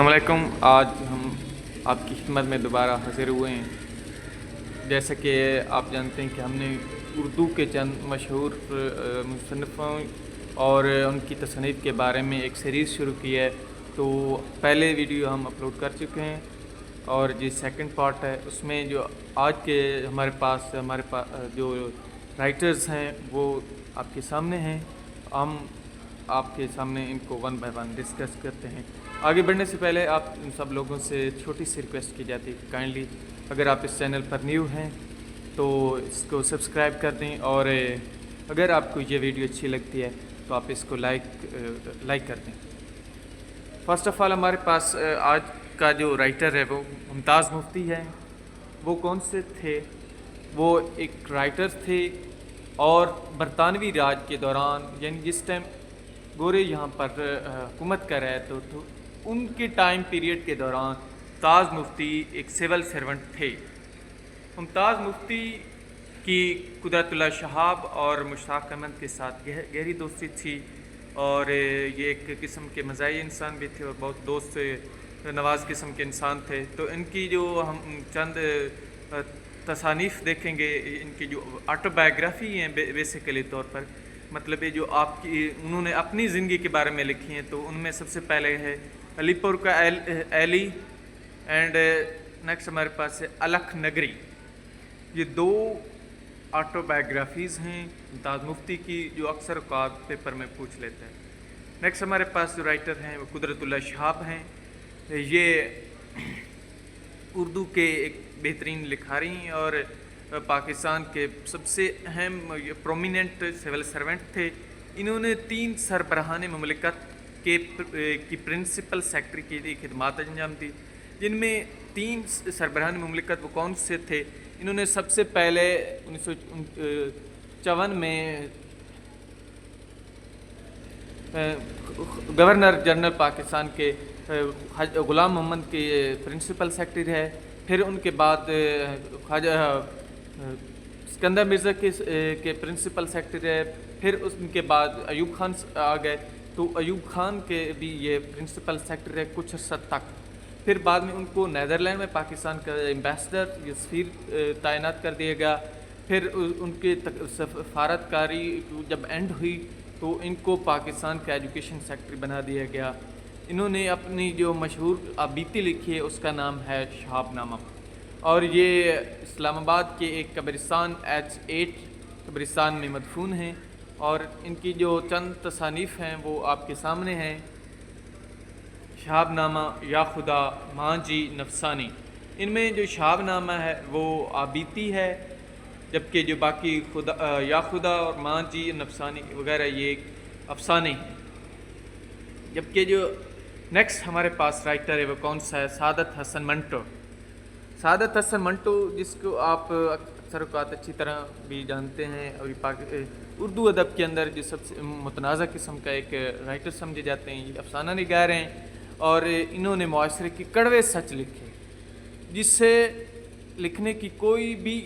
السلام علیکم. آج ہم آپ کی خدمت میں دوبارہ حاضر ہوئے ہیں. جیسا کہ آپ جانتے ہیں کہ ہم نے اردو کے چند مشہور مصنفوں اور ان کی تصنیف کے بارے میں ایک سیریز شروع کی ہے. تو پہلے ویڈیو ہم اپلوڈ کر چکے ہیں اور جو سیکنڈ پارٹ ہے اس میں جو آج کے ہمارے پاس جو رائٹرز ہیں وہ آپ کے سامنے ہیں. ہم آپ کے سامنے ان کو ون بائی ون ڈسکس کرتے ہیں. آگے بڑھنے سے پہلے آپ ان سب لوگوں سے چھوٹی سی ریکویسٹ کی جاتی ہے کہ کائنڈلی اگر آپ اس چینل پر نیو ہیں تو اس کو سبسکرائب کر دیں، اور اگر آپ کو یہ ویڈیو اچھی لگتی ہے تو آپ اس کو لائک کر دیں. فرسٹ آف آل ہمارے پاس آج کا جو رائٹر ہے وہ ممتاز مفتی ہے. وہ کون سے تھے؟ وہ ایک رائٹر تھے اور برطانوی راج کے دوران، یعنی جس ٹائم گورے یہاں پر حکومت کر رہے تو ان کے ٹائم پیریڈ کے دوران ممتاز مفتی ایک سول سرونٹ تھے. ممتاز مفتی کی قدرت اللہ شہاب اور مشتاق احمد کے ساتھ گہری دوستی تھی، اور یہ ایک قسم کے مزاحیہ انسان بھی تھے اور بہت دوست نواز قسم کے انسان تھے. تو ان کی جو ہم چند تصانیف دیکھیں گے، ان کی جو آٹو بایوگرافی ہیں بیسیکلی طور پر، مطلب یہ جو آپ کی انہوں نے اپنی زندگی کے بارے میں لکھی ہیں، تو ان میں سب سے پہلے ہے علی پور کا ایلی، اینڈ نیکسٹ ہمارے پاس ہے الکھ نگری. یہ دو آٹو بایوگرافیز ہیں ممتاز مفتی کی جو اکثر اوقات پیپر میں پوچھ لیتے ہیں. نیکسٹ ہمارے پاس جو رائٹر ہیں وہ قدرت اللہ شہاب ہیں. یہ اردو کے ایک بہترین لکھاری ہیں اور پاکستان کے سب سے اہم پرومیننٹ سول سرونٹ تھے. انہوں نے 3 سربراہان مملکت کی پرنسپل سیکرٹری کی خدمات انجام دی، جن میں 3 سربراہان مملکت وہ کون سے تھے؟ انہوں نے سب سے پہلے 1954 میں گورنر جنرل پاکستان کے غلام محمد کے پرنسپل سیکرٹری رہے. پھر ان کے بعد خواجہ اسکندر مرزا کے پرنسپل سیکرٹری رہے. پھر ان کے بعد ایوب خان آ گئے تو ایوب خان کے بھی یہ پرنسپل سیکرٹری رہے کچھ عرصہ تک. پھر بعد میں ان کو نیدرلینڈ میں پاکستان کا ایمبیسڈر یا سفیر تعینات کر دیا گیا. پھر ان کے سفارت کاری جب اینڈ ہوئی تو ان کو پاکستان کا ایجوکیشن سیکرٹری بنا دیا گیا. انہوں نے اپنی جو مشہور آبیتی لکھی ہے اس کا نام ہے شہاب نامہ، اور یہ اسلام آباد کے ایک قبرستان H8 قبرستان میں مدفون ہیں. اور ان کی جو چند تصانیف ہیں وہ آپ کے سامنے ہیں: شہاب نامہ، یا خدا، ماں جی، نفسانی. ان میں جو شہاب نامہ ہے وہ آبیتی ہے، جبکہ جو باقی یا خدا اور ماں جی، نفسانی وغیرہ یہ ایک افسانے ہیں. جبکہ جو نیکسٹ ہمارے پاس رائٹر ہے وہ کون سا ہے؟ سعادت حسن منٹو. سعادت حسن منٹو، جس کو آپ اکثر اوقات اچھی طرح بھی جانتے ہیں، اور اردو ادب کے اندر جو سب سے متنازع قسم کا ایک رائٹر سمجھے جاتے ہیں. یہ افسانہ نگار ہیں اور انہوں نے معاشرے کی کڑوے سچ لکھے جس سے لکھنے کی کوئی بھی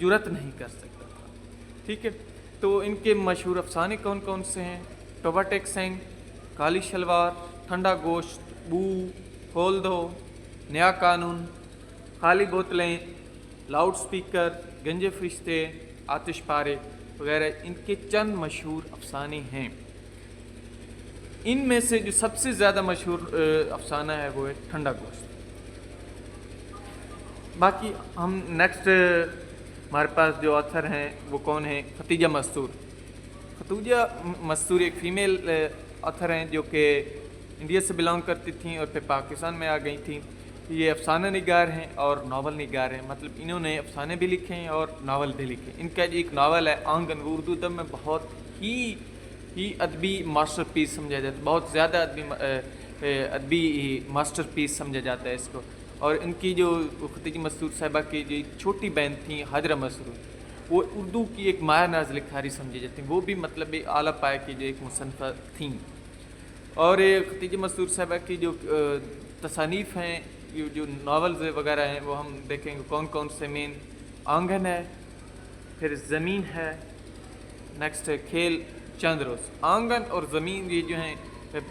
جرت نہیں کر سکتا تھا. ٹھیک ہے، تو ان کے مشہور افسانے کون کون سے ہیں؟ ٹوبا ٹیک سنگھ، کالی شلوار، ٹھنڈا گوشت، بو، کھول دو، نیا قانون، خالی بوتلیں، لاؤڈ سپیکر، گنجے فرشتے، آتش پارے وغیرہ ان کے چند مشہور افسانے ہیں. ان میں سے جو سب سے زیادہ مشہور افسانہ ہے وہ ہے ٹھنڈا گوشت. باقی ہم نیکسٹ ہمارے پاس جو آتھر ہیں وہ کون ہیں؟ ختیجہ مستور. ختیجہ مستور ایک فیمیل آتھر ہیں جو کہ انڈیا سے بلانگ کرتی تھیں اور پھر پاکستان میں آ گئی تھیں. یہ افسانہ نگار ہیں اور ناول نگار ہیں، مطلب انہوں نے افسانے بھی لکھے ہیں اور ناول بھی لکھے. ان کا ایک ناول ہے آنگن، وہ اردو ادب میں بہت ہی ادبی ماسٹر پیس سمجھا جاتا ہے، بہت زیادہ ادبی ماسٹر پیس سمجھا جاتا ہے اس کو. اور ان کی جو ختیجہ مستور صاحبہ کی جو ایک چھوٹی بہن تھیں حاجرہ مسرور، وہ اردو کی ایک ماہر ناز لکھاری سمجھی جاتی ہیں. وہ بھی مطلب اعلیٰ پائے کی جو ایک مصنفہ تھیں. اور ختیجہ مستور صاحبہ کی جو تصانیف ہیں، جو ناولز وغیرہ ہیں، وہ ہم دیکھیں گے کون کون سے مین. آنگن ہے، پھر زمین ہے، نیکسٹ ہے کھیل چند روز. آنگن اور زمین یہ جو ہیں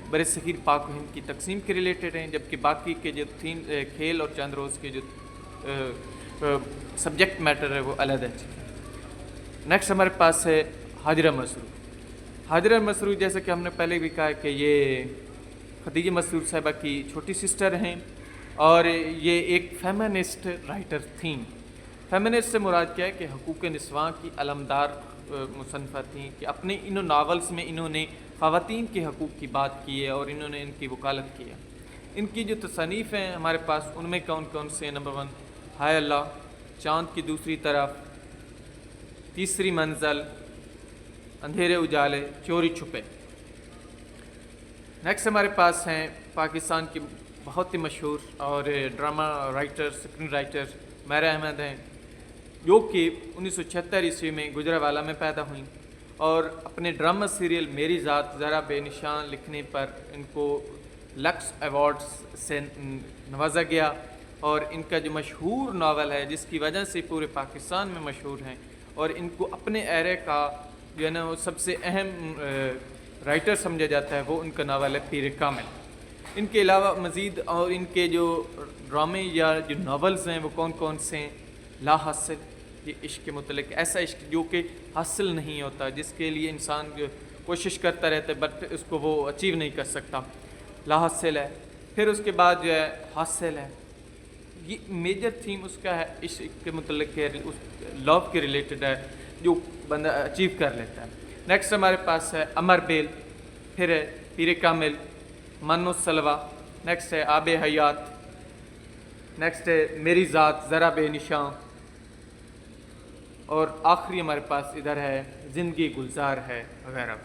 برصغیر پاک و ہند کی تقسیم کے ریلیٹڈ ہیں، جبکہ باقی کے جو کھیل اور چند روز کے جو سبجیکٹ میٹر ہے وہ علیحدہ چیز ہے۔ نیکسٹ ہمارے پاس ہے حاجرہ مسرور۔ حاجرہ مسرور جیسا کہ ہم نے پہلے بھی کہا کہ یہ خدیجہ مسرور صاحبہ کی چھوٹی سسٹر ہیں اور یہ ایک فیمنسٹ رائٹر تھیں۔ فیمنسٹ سے مراد کیا ہے کہ حقوق نسواں کی علمدار مصنفہ تھیں، کہ اپنے انہوں ناولز میں انہوں نے خواتین کے حقوق کی بات کی ہے اور انہوں نے ان کی وکالت کی ہے۔ ان کی جو تصانیف ہیں ہمارے پاس ان میں کون کون سے ہیں؟ نمبر 1 ہائے اللہ، چاند کی دوسری طرف، تیسری منزل، اندھیرے اجالے، چوری چھپے۔ نیکسٹ ہمارے پاس ہیں پاکستان کی بہت ہی مشہور اور ڈرامہ رائٹر، اسکرین رائٹر میرا احمد ہیں، جو کہ 1976 عیسوی میں گجرانوالہ میں پیدا ہوئیں اور اپنے ڈرامہ سیریل میری ذات ذرا بے نشان لکھنے پر ان کو لکس ایوارڈز سے نوازا گیا، اور ان کا جو مشہور ناول ہے جس کی وجہ سے پورے پاکستان میں مشہور ہیں اور ان کو اپنے ایرے کا جو ہے نا وہ سب سے اہم رائٹر سمجھا جاتا ہے، وہ ان کا ناول ہے پیر کامل۔ ان کے علاوہ مزید اور ان کے جو ڈرامے یا جو ناولز ہیں وہ کون کون سے ہیں؟ لا حاصل، یہ عشق کے متعلق، ایسا عشق جو کہ حاصل نہیں ہوتا، جس کے لیے انسان جو کوشش کرتا رہتا ہے بٹ اس کو وہ اچیو نہیں کر سکتا، لا حاصل ہے۔ پھر اس کے بعد جو ہے حاصل ہے، یہ میجر تھیم اس کا ہے عشق کے متعلق ہے، اس لو کے ریلیٹڈ ہے جو بندہ اچیو کر لیتا ہے۔ نیکسٹ ہمارے پاس ہے امر بیل، پھر ہے پیر کامل، من و سلوہ، نیکسٹ ہے آب حیات، نیکسٹ ہے میری ذات ذرا بے نشان، اور آخری ہمارے پاس ادھر ہے زندگی گلزار ہے وغیرہ۔